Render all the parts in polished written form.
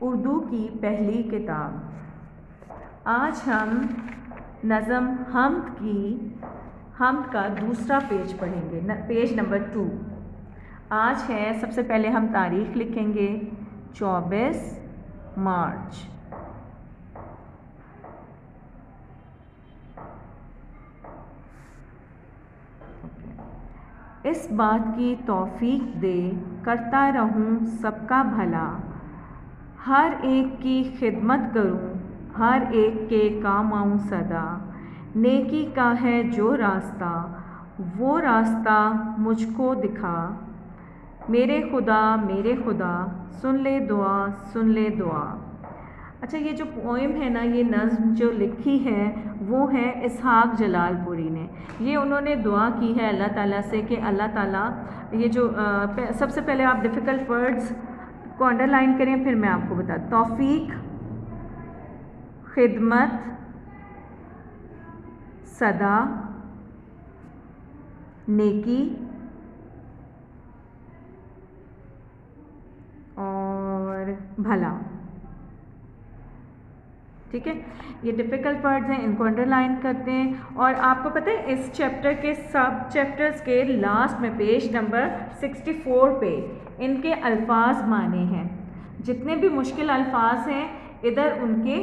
اردو کی پہلی کتاب۔ آج ہم نظم حمد کا دوسرا پیج پڑھیں گے، پیج نمبر 2۔ آج ہے، سب سے پہلے ہم تاریخ لکھیں گے 24 مارچ۔ اس بات کی توفیق دے کرتا رہوں سب کا بھلا، ہر ایک کی خدمت کروں، ہر ایک کے کام آؤں سدا۔ نیکی کا ہے جو راستہ، وہ راستہ مجھ کو دکھا، میرے خدا سن لے دعا، سن لے دعا۔ اچھا، یہ جو پوئم ہے نا، یہ نظم جو لکھی ہے وہ ہے اسحاق جلال پوری نے۔ یہ انہوں نے دعا کی ہے اللہ تعالیٰ سے کہ اللہ تعالیٰ یہ جو سب سے پہلے آپ ڈیفیکلٹ ورڈز کو انڈر لائن کریں، پھر میں آپ کو بتاتا توفیق، خدمت، صدا، نیکی اور بھلا۔ ٹھیک ہے، یہ ڈیفیکلٹ ورڈز ہیں، ان کو انڈر لائن کرتے ہیں۔ اور آپ کو پتہ ہے اس چیپٹر کے سب چیپٹرز کے لاسٹ میں پیج نمبر 64 پہ ان کے الفاظ مانے ہیں۔ جتنے بھی مشکل الفاظ ہیں ادھر ان کے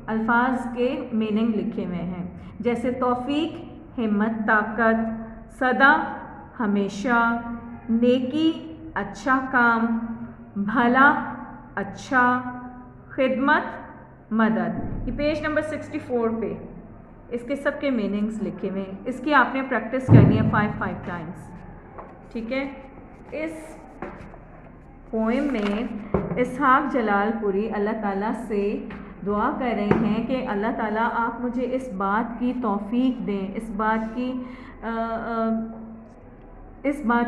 الفاظ کے میننگ لکھے ہوئے ہیں، جیسے توفیق ہمت طاقت، صدا ہمیشہ، نیکی اچھا کام، بھلا اچھا، خدمت مدد۔ یہ پیج نمبر 64 پہ اس کے سب کے میننگز لکھے ہوئے ہیں۔ اس کی آپ نے پریکٹس کرنی ہے 5 ٹائمز۔ ٹھیک ہے، اس پوئم میں اسحاق جلال پوری اللہ تعالیٰ سے دعا کر رہے ہیں کہ اللہ تعالیٰ آپ مجھے اس بات کی توفیق دیں، اس بات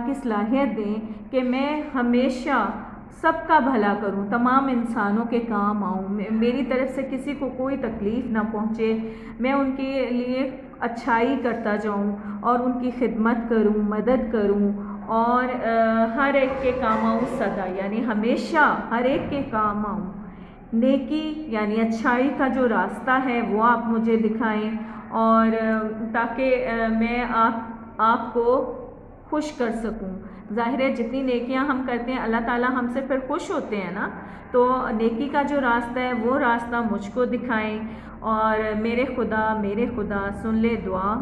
کی صلاحیت دیں کہ میں ہمیشہ سب کا بھلا کروں، تمام انسانوں کے کام آؤں، میری طرف سے کسی کو کوئی تکلیف نہ پہنچے، میں ان کے لیے اچھائی کرتا جاؤں اور ان کی خدمت کروں، مدد کروں، اور ہر ایک کے کام آؤں سدا، یعنی ہمیشہ ہر ایک کے کام آؤں۔ نیکی یعنی اچھائی کا جو راستہ ہے وہ آپ مجھے دکھائیں، اور تاکہ میں آپ کو خوش کر سکوں۔ ظاہر ہے جتنی نیکیاں ہم کرتے ہیں اللہ تعالیٰ ہم سے پھر خوش ہوتے ہیں نا، تو نیکی کا جو راستہ ہے وہ راستہ مجھ کو دکھائیں، اور میرے خدا سن لے دعا۔